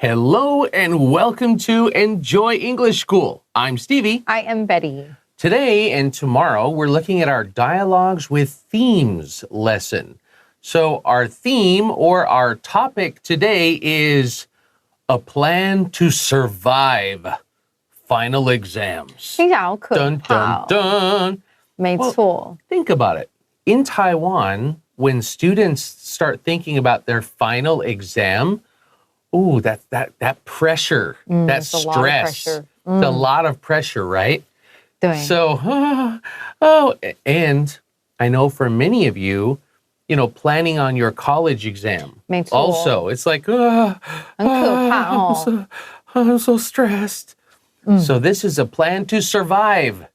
Hello and welcome to Enjoy English School. I'm Stevie. I am Betty. Today and tomorrow, we're looking at our Dialogues with Themes lesson. So our theme or our topic today is a plan to survive final exams. 听起来好可 Dun, 怕 dun, dun. 没错 Think about it. In Taiwan, when students start thinking about their final exam, ooh, that pressure, that it's a lot of stress, pressure. it's a lot of pressure, right? 对 So, and I know for many of you, planning on your college exam. 没错 Also, it's like, 很可怕哦 I'm so stressed. So this is a plan to survive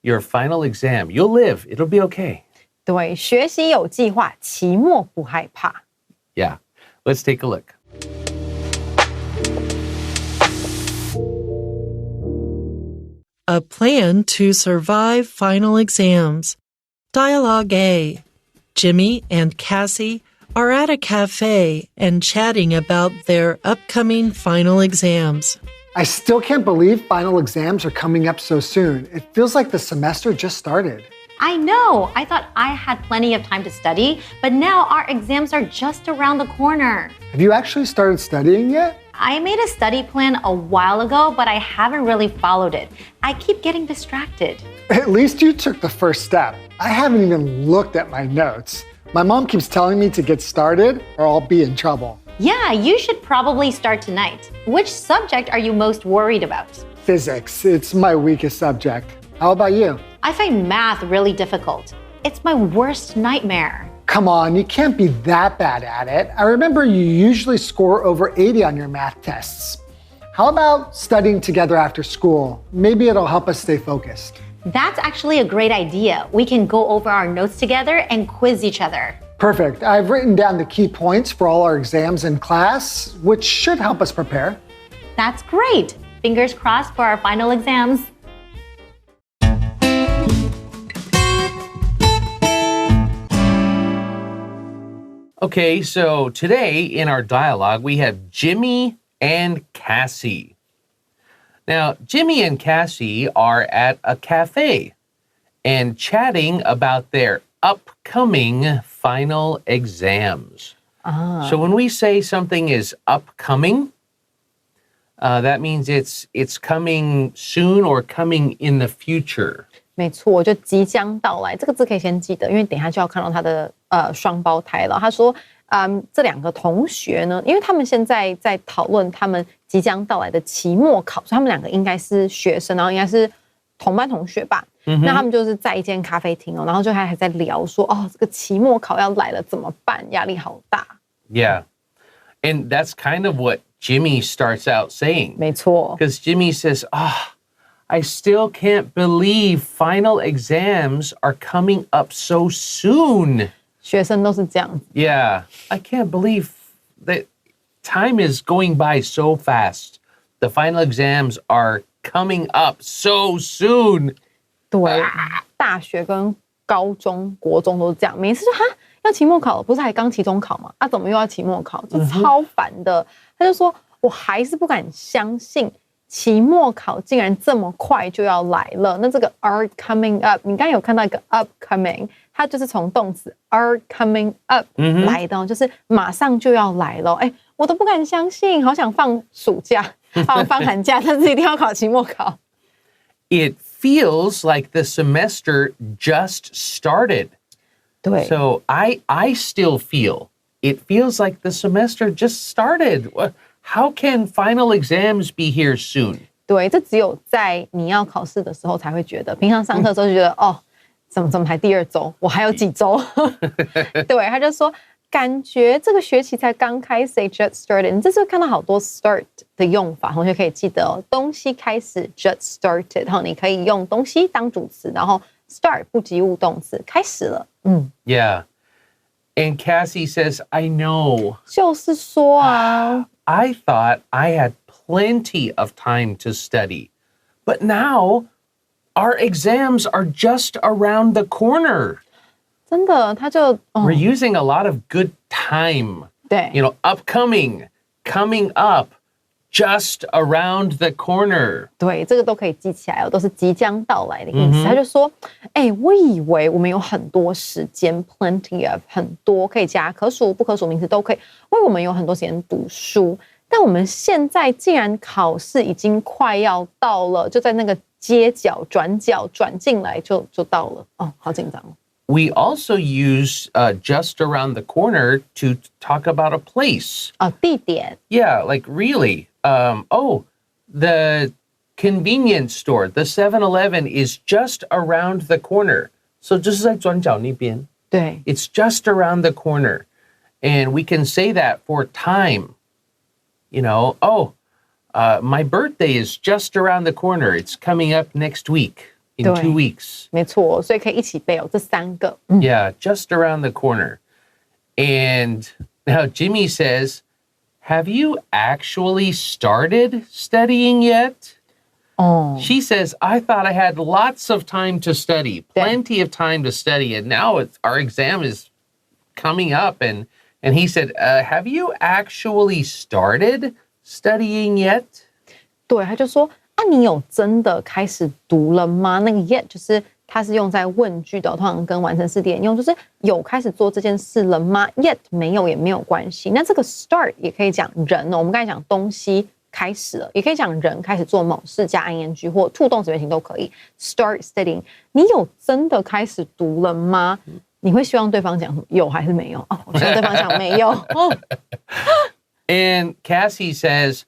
your final exam. You'll live. It'll be okay. 对，学习有计划，期末不害怕。 Yeah. Let's take a look. A plan to survive final exams. Dialogue A. Jimmy and Cassie are at a cafe and chatting about their upcoming final exams. I still can't believe final exams are coming up so soon. It feels like the semester just started. I know. I thought I had plenty of time to study, but now our exams are just around the corner. Have you actually started studying yet? I made a study plan a while ago, but I haven't really followed it. I keep getting distracted. At least you took the first step. I haven't even looked at my notes. My mom keeps telling me to get started or I'll be in trouble. Yeah, you should probably start tonight. Which subject are you most worried about? Physics, it's my weakest subject. How about you? I find math really difficult. It's my worst nightmare. Come on, you can't be that bad at it. I remember you usually score over 80 on your math tests. How about studying together after school? Maybe it'll help us stay focused. That's actually a great idea. We can go over our notes together and quiz each other. Perfect. I've written down the key points for all our exams in class, which should help us prepare. That's great. Fingers crossed for our final exams. Okay, so today in our dialogue, we have Jimmy and Cassie. Now, Jimmy and Cassie are at a cafe and chatting about their upcoming final exams. So when we say something is upcoming, that means it's coming soon or coming in the future. 没错，就即将到来这个字可以先记得，因为等一下就要看到他的双胞胎了。他说，这两个同学呢，因为他们现在在讨论他们即将到来的期末考，所以他们两个应该是学生，然后应该是同班同学吧。那他们就是在一间咖啡厅哦，然后就还在聊说，这个期末考要来了怎么办？压力好大。Yeah, and that's kind of what Jimmy starts out saying. 没错 Because Jimmy says, I still can't believe final exams are coming up so soon. 学生都是这样子。 Yeah, I can't believe that time is going by so fast. The final exams are coming up so soon. 对，大学跟高中、国中都是这样，每次就要期末考了，不是还刚期中考吗？怎么又要期末考？就超烦的。他就说，我还是不敢相信。期末考竟然这么快就要来了，那这个 are coming up， 你刚才有看到一个 upcoming， 它就是从动词 are coming up 来的，就是马上就要来了。我都不敢相信，好想放暑假，好想放寒假，但是一定要考期末考。It feels like the semester just started. 对 So I still feel, it feels like the semester just started. How can final exams be here soon? 对，这只有在你要考试的时候才会觉得，平常上课的时候就觉得，怎么才第2周，我还有几周。对，他就说，感觉这个学期才刚开始 ，just started。你这次看到好多 start 的用法，同学可以记得东西开始 just started， 然后你可以用东西当主词，然后 start 不及物动词，开始了。Yeah. And Cassie says, I know. 就是说啊。I thought I had plenty of time to study, but now our exams are just around the corner. 真的，他就 We're using a lot of good time. 对 upcoming, coming up, just around the corner. 对，这个都可以记起来哦，都是即将到来的意思。他就说，我以为我们有很多时间 ，plenty of 很多可以加可数、不可数名词都可以，为我们有很多时间读书。但我们现在既然考试已经快要到了，就在那个街角转角转进来就到了哦，好紧张哦。We also use just around the corner to talk about a place. 哦，地点 Yeah, like really. The convenience store, the 7-Eleven is just around the corner. So 就是在转角那边。对 It's just around the corner. And we can say that for time. You know, my birthday is just around the corner. It's coming up next week, in 对 2 weeks. 没错，所以可以一起背哦，这3个。Yeah, just around the corner. And now Jimmy says, have you actually started studying yet? 哦， She says, I thought I had lots of time to study, plenty of time to study. And now our exam is coming up. And he said, have you actually started studying yet? 对，他就说啊，你有真的开始读了吗？那个 yet 就是它是用在问句的，通常跟完成式连用，就是有开始做这件事了吗 ？Yet 没有也没有关系。那这个 start 也可以讲人哦，我们刚才讲东西开始了，也可以讲人开始做某事加 ing 或 to 动词原形都可以。Start studying， 你有真的开始读了吗？你会希望对方讲什么？有还是没有？哦，我希望对方讲没有。And Cassie says,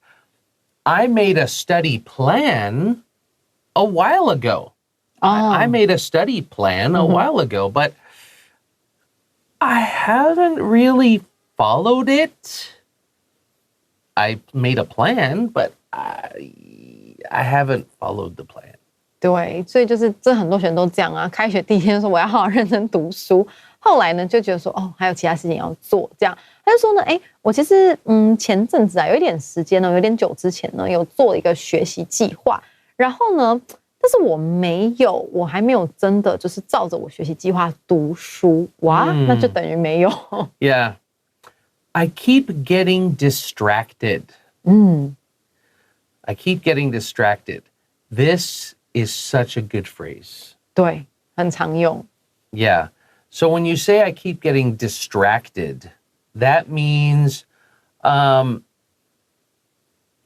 I made a study plan a while ago. I made a study plan a while ago, but I haven't really followed it. I made a plan, but I haven't followed the plan. 对，所以就是这很多学生都这样啊。开学第一天说我要好好认真读书，后来呢就觉得说还有其他事情要做，这样他就说呢，我其实前阵子啊有一点时间呢，有点久之前呢有做一个学习计划，然后呢，但是我还没有真的就是照着我学习计划读书，哇，那就等于没有。Yeah. I keep getting distracted. I keep getting distracted. This is such a good phrase. 对，很常用。Yeah. So when you say I keep getting distracted, that means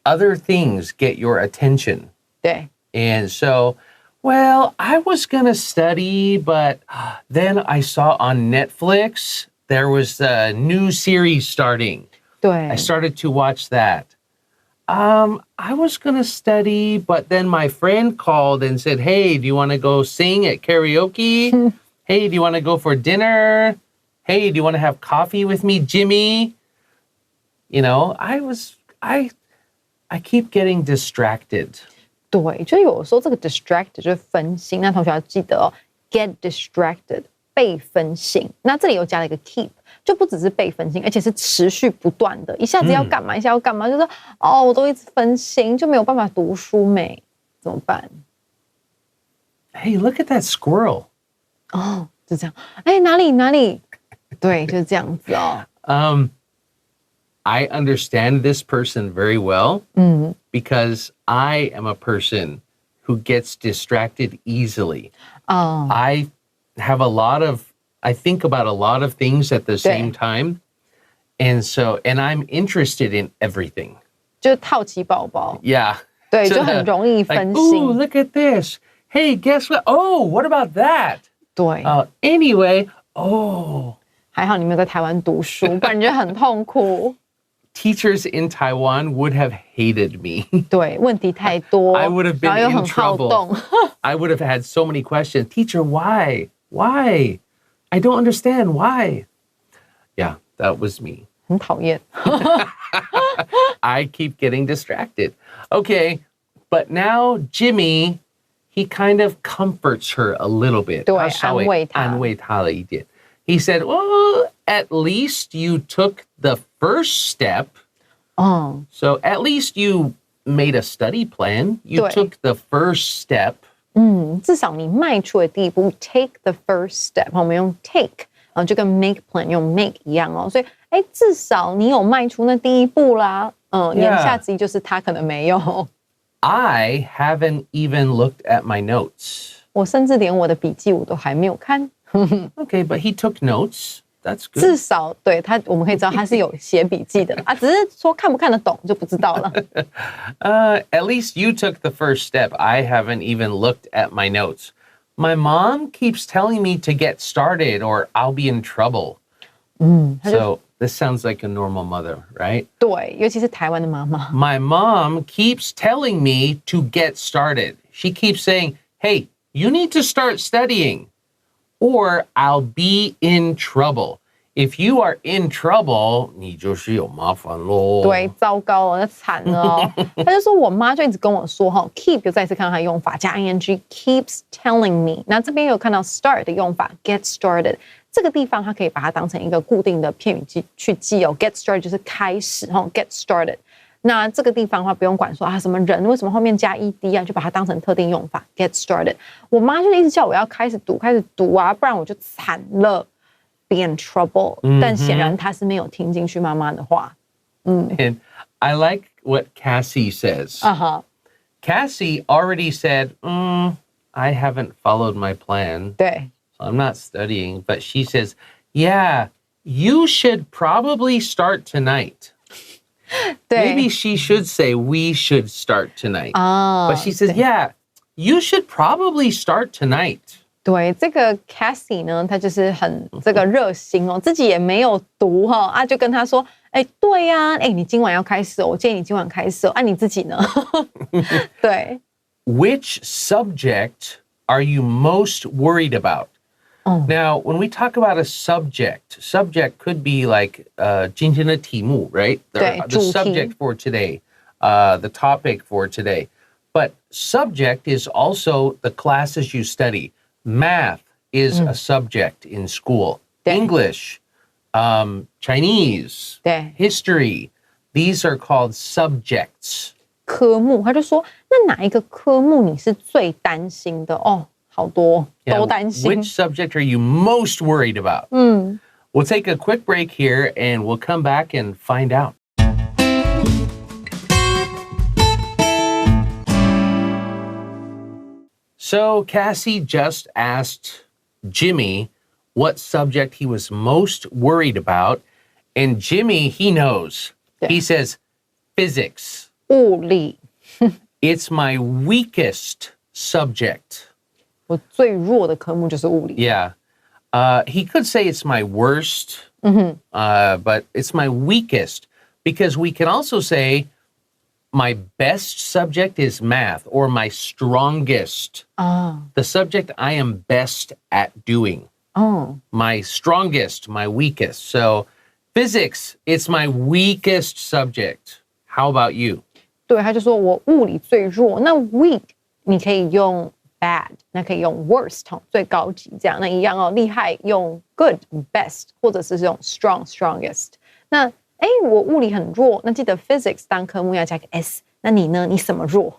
other things get your attention. 对 And so, well, I was going to study, but then I saw on Netflix there was a new series starting. 对 I started to watch that. I was going to study, but then my friend called and said, hey, do you want to go sing at karaoke? Hey, do you want to go for dinner? Hey, do you want to have coffee with me, Jimmy? You know, I keep getting distracted. 对，就有时候这个 distract 就是分心，那同学要记得哦 ，get distracted 被分心。那这里又加了一个 keep， 就不只是被分心，而且是持续不断的，一下子要干嘛，一下要干嘛，就是我都一直分心，就没有办法读书没，怎么办？ Hey, look at that squirrel. 就这样，哪里？对，就是这样子哦。I understand this person very well because I am a person who gets distracted easily. I think about a lot of things at the same time. And I'm interested in everything. 就是好奇宝宝， Yeah. 对，就很容易分 Ooh, 心。 look at this. Hey, guess what? Oh, what about that? 对， Anyway, 还好你没有在台湾读书，不然你就很痛苦。 teachers in Taiwan would have hated me. 对，问题太多， I would have 然后 been 又 in 很好 trouble. 动。 I would have had so many questions. Teacher, why? Why? I don't understand. Why? Yeah, that was me. 很讨厌。 I keep getting distracted. Okay, but now Jimmy, he kind of comforts her a little bit. 对，他稍微安慰她。安慰她了一点。He said, well, at least you took the first step. So at least you made a study plan. You 对。 took the first step. 至少你迈出了第一步 ，take the first step。我们用 take，就跟 make plan 用 make 一样哦。所以，至少你有迈出那第一步啦。言下之意就是他可能没有。I haven't even looked at my notes. 我甚至连我的笔记我都还没有看。Okay, but he took notes. That's good. 至少对他，我们可以知道他是有写笔记的啊，只是说看不看得懂就不知道了。At least you took the first step. I haven't even looked at my notes. My mom keeps telling me to get started or I'll be in trouble. So this sounds like a normal mother, right? 对，尤其是台湾的妈妈。My mom keeps telling me to get started. She keeps saying, hey, you need to start studying or I'll be in trouble. If you are in trouble, 你就是有麻烦咯。对，糟糕了，那惨了哦。他就说我妈就一直跟我说哈 ，keep 就再次看到它用法加 ing keeps telling me。那这边有看到 start 的用法 get started。这个地方它可以把它当成一个固定的片语去记哦 ，get started 就是开始哈 ，get started。那这个地方的话不用管说啊什么人为什么后面加 ed 啊，就把它当成特定用法 get started。我妈就一直叫我要开始读啊，不然我就惨了。Be in trouble，但显然他是没有听进去妈妈的话。And I like what Cassie says. Cassie already said, I haven't followed my plan. 对 So I'm not studying. But she says, yeah, you should probably start tonight. 对 Maybe she should say we should start tonight. 啊 But she says, yeah, you should probably start tonight. 对，这个 Cassie 呢，她就是很这个热心哦，自己也没有读哈啊，就跟他说，哎，对呀，哎，你今晚要开始哦，我建议你今晚开始哦，啊，你自己呢？对 Which subject are you most worried about? Now, when we talk about a subject could be like 今天的题目, right?对， The 主题 subject for today, the topic for today. But subject is also the classes you study. Math is a subject in school. 对 English, Chinese, 对 history. These are called subjects. 科目，他就说，那哪一个科目你是最担心的？哦，好多 Yeah, 都担心。 which subject are you most worried about? We'll take a quick break here and we'll come back and find out. So Cassie just asked Jimmy what subject he was most worried about. And Jimmy, he knows. Yeah. He says, physics. 物理， It's my weakest subject. 我最弱的科目就是物理。 Yeah. He could say it's my worst, but it's my weakest because we can also say my best subject is math or my strongest. 啊， The subject I am best at doing. 哦， My strongest, my weakest. So physics, it's my weakest subject. How about you? 对，他就说我物理最弱。那 weak 你可以用 bad， 那可以用 worst 最高级这样，那一样哦，厉害用 good best， 或者是用 strongest。那我物理很弱，那记得 physics 当科目要加个 s。那你呢？你什么弱？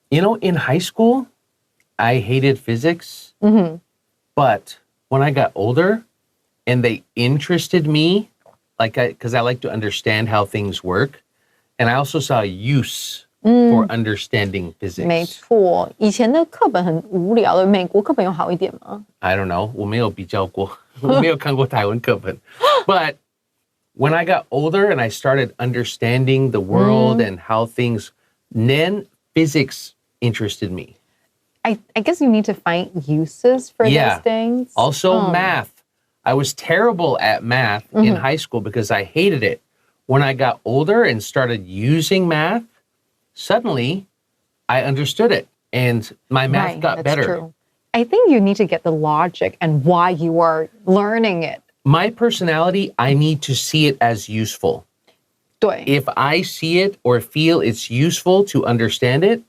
You know, in high school, I hated physics. But when I got older and they interested me, because I like to understand how things work, and I also saw use for understanding 没 physics. 错，以前的课本很无聊的，美国课本有好一点吗？ I don't know. 我没有比较过，我没有看过台湾课本。But when I got older and I started understanding the world and how things, then physics interested me. I guess you need to find uses for Yeah. those things. Also, math. I was terrible at math in high school because I hated it. When I got older and started using math, suddenly I understood it and my math Right, got that's better. true. I think you need to get the logic and why you are learning it. My personality, I need to see it as useful. 对， If I see it or feel it's useful to understand it,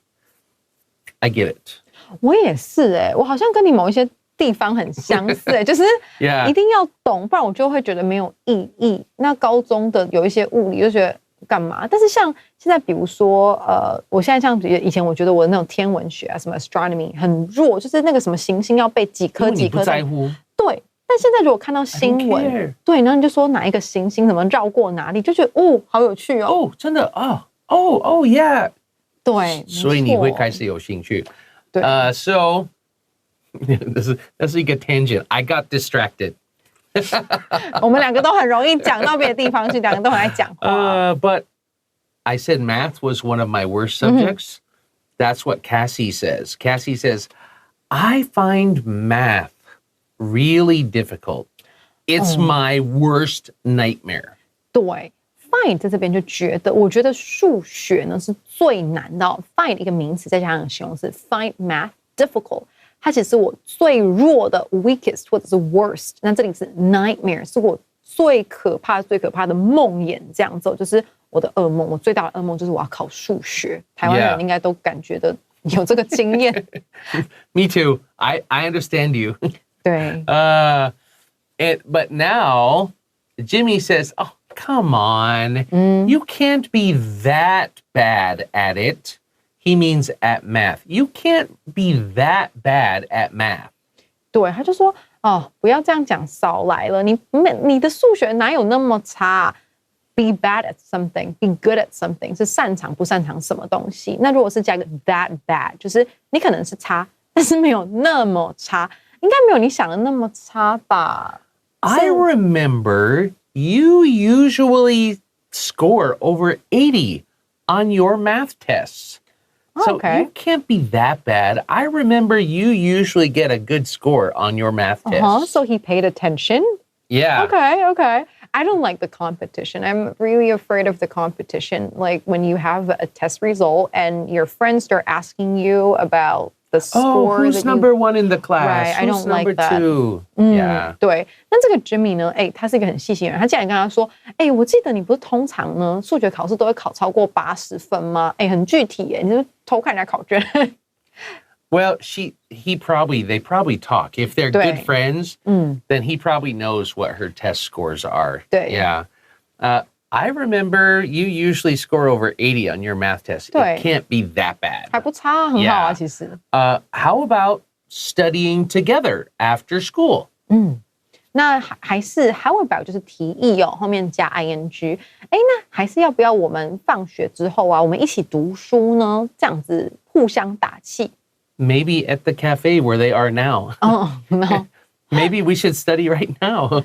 I get it. 我也是我好像跟你某一些地方很相似就是 Yeah. 一定要懂，不然我就会觉得没有意义。那高中的有一些物理就觉得干嘛？但是像现在，比如说我现在像以前我觉得我的那种天文学啊，什么 astronomy 很弱，就是那个什么行星要背几颗几颗。因为你不在乎。对，但现在如果看到新 I don't 闻 care.，对，然后你就说哪一个行星怎么绕过哪里，就觉得哦，好有趣哦。哦，真的哦 yeah，对，所以你会开始有兴趣。对So 这是一个 tangent. I got distracted. 我们两个都很容易讲到别的地方去，两个都很爱讲话。 But I said math was one of my worst subjects. That's what Cassie says. Cassie says, I find math really difficult. It's my worst nightmare. 对 ，find 在这边就觉得，我觉得数学呢是最难的哦。find 一个名词再加上形容词 ，find math difficult， 它其实是我最弱的 weakest 或者是 worst。那这里是 nightmare， 是我最可怕的梦魇，这样子，就是我的噩梦。我最大的噩梦就是我要考数学。台湾人应该都感觉的有这个经验。Me too. I understand you. 对， But now Jimmy says, oh, come on. You can't be that bad at it. He means at math. You can't be that bad at math. 对，他就说哦，不要这样讲，少来了，你的数学哪有那么差？Be bad at something, be good at something 是擅长不擅长什么东西。那如果是加一个 that bad， 就是你可能是差，但是没有那么差，应该没有你想的那么差吧 I remember you usually score over 80 on your math tests. So Okay. you can't be that bad. I remember you usually get a good score on your math tests. So he paid attention. Yeah. Okay. I don't like the competition. I'm really afraid of the competition. Like when you have a test result and your friends start asking you about the score. Oh, who's that you- number one in the class? Right, I Who's don't like number that. two? Yeah. 对，那这个 Jimmy 呢？他是一个很细心的人。他竟然跟他说：“我记得你不是通常呢数学考试都会考超过80分吗？很具体耶，你是不是偷看人家考卷？” Well, they probably talk. If they're good 对 friends, then he probably knows what her test scores are. 对 Yeah. I remember you usually score over 80 on your math test. 对 It can't be that bad. 还不差，很好啊 Yeah 其实。 How about studying together after school? 那还是 how about 就是提议哦，后面加 ing。那还是要不要我们放学之后啊，我们一起读书呢？这样子互相打气。Maybe at the cafe where they are now. no. Maybe we should study right now.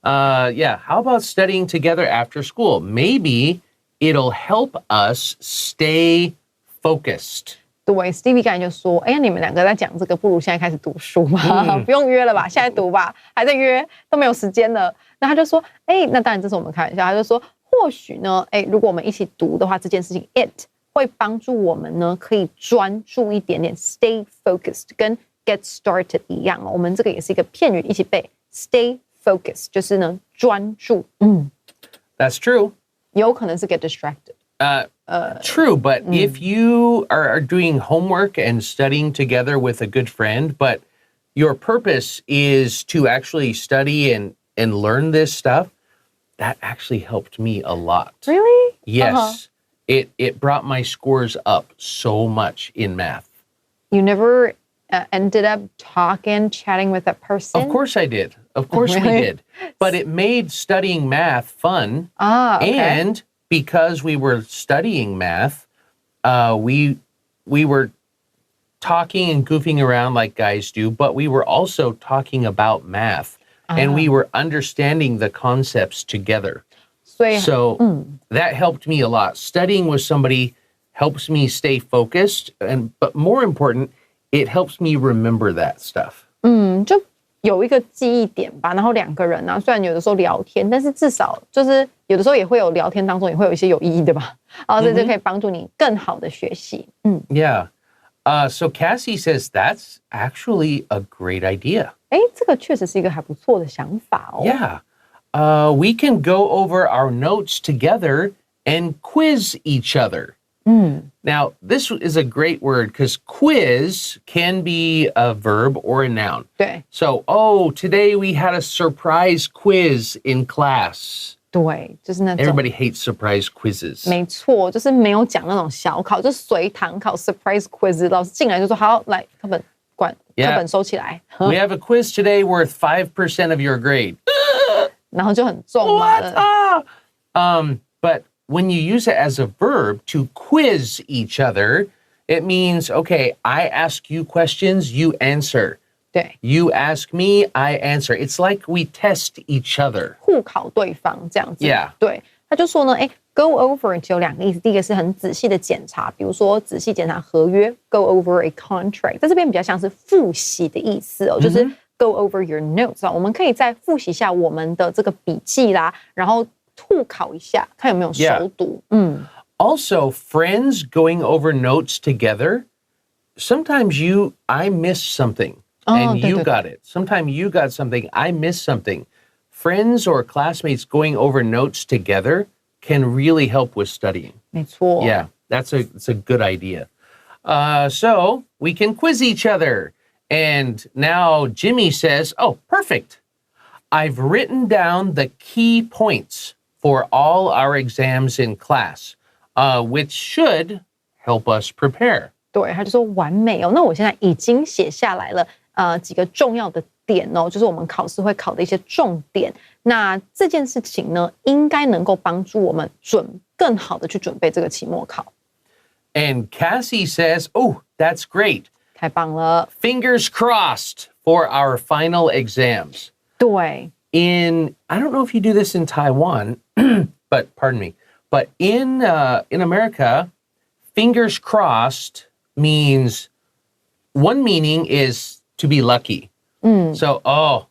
Yeah. How about studying together after school? Maybe it'll help us stay focused. 对 ，Stevie 刚才就说：“你们两个在讲这个，不如现在开始读书吧，不用约了吧，现在读吧，还在约都没有时间了。”那他就说：“那当然这是我们开玩笑。”他就说：“或许呢，如果我们一起读的话，这件事情 it 会帮助我们呢，可以专注一点点 ，stay focused， 跟 get started 一样哦。我们这个也是一个片语，一起背 stay focused， 就是呢专注。That's true. 有可能是 get distracted。 True, but if you are doing homework and studying together with a good friend, but your purpose is to actually study and learn this stuff, that actually helped me a lot. Really? Yes. It brought my scores up so much in math. You never ended up chatting with that person? Of course I did. Of course we Really? did. But it made studying math fun. Okay. And because we were studying math, we were talking and goofing around like guys do, but we were also talking about math and we were understanding the concepts together. 所以 So that helped me a lot. Studying with somebody helps me stay focused, but more important, it helps me remember that stuff. 就有一个记忆点吧，然后两个人啊，虽然有的时候聊天，但是至少就是有的时候也会有聊天当中也会有一些有意义的吧，所以这可以帮助你更好的学习。Yeah. So Cassie says that's actually a great idea. 这个确实是一个还不错的想法哦。 Yeah. We can go over our notes together and quiz each other. Now, this is a great word because quiz can be a verb or a noun. 对 So, today we had a surprise quiz in class. 对，就是那种 Everybody hates surprise quizzes. 没错，就是没有讲那种小考，就随堂考 surprise quiz， 老师进来就说好来，课本 Yeah. 课本收起来， We have a quiz today worth 5% of your grade. 然后就很重嘛。 What? But when you use it as a verb to quiz each other, it means, okay, I ask you questions, you answer. 对， You ask me, I answer. It's like we test each other. 互考对方这样子。 Yeah. 对，他就说呢，go over 有两个意思，第一个是很仔细的检查，比如说仔细检查合约 ，go over a contract， 在这边比较像是复习的意思哦，就是 go over your notes 啊，我们可以再复习一下我们的这个笔记啦，然后互考一下，看有没有熟读。Also, friends going over notes together. Sometimes I miss something and you 对， got it. Sometimes you got something, I miss something. Friends or classmates going over notes together can really help with studying. 没错。 Yeah, it's a good idea. So we can quiz each other. And now Jimmy says, oh, perfect. I've written down the key points for all our exams in class, which should help us prepare. 对，他就说完美哦。那我现在已经写下来了，几个重要的点哦，就是我们考试会考的一些重点。那这件事情呢，应该能够帮助我们更好的去准备这个期末考。 And Cassie says, oh, that's great. 太棒了， Fingers crossed for our final exams. 对， I don't know if you do this in Taiwan, but pardon me, but in America, fingers crossed means one meaning is to be lucky. So, oh,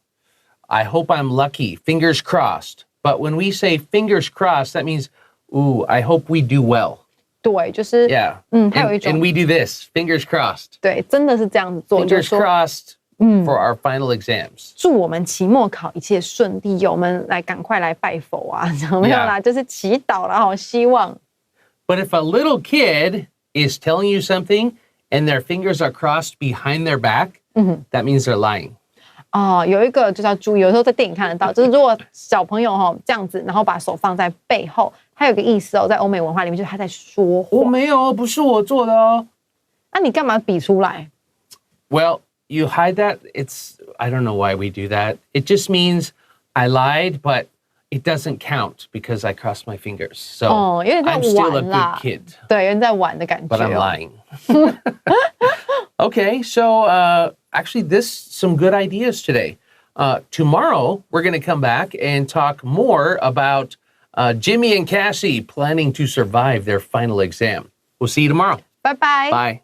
I hope I'm lucky. Fingers crossed. But when we say fingers crossed, that means, ooh, I hope we do well. 对，就是 Yeah. 还有一种 And we do this. Fingers crossed. 对，真的是这样子做，就是 Fingers 说 crossed for our final exams. 祝我们期末考一切顺利哟，我们来赶快来拜佛啊，有没有啦？就是祈祷啦，好希望。 But if a little kid is telling you something and their fingers are crossed behind their back, that means they're lying. 哦，有一个就是要注意，有时候在电影看得到，就是如果小朋友这样子，然后把手放在背后，它有一个意思哦，在欧美文化里面就是他在说谎。没有，不是我做的哦。那你干嘛比出来？ Well, you hide that. I don't know why we do that. It just means I lied, but it doesn't count because I crossed my fingers. So 哦，有点在 I'm still a 玩 good 啦， kid, 对，有点在玩的感觉 but I'm 哦。 lying. Okay, so actually, some good ideas today. Tomorrow, we're going to come back and talk more about Jimmy and Cassie planning to survive their final exam. We'll see you tomorrow. 拜拜。 Bye.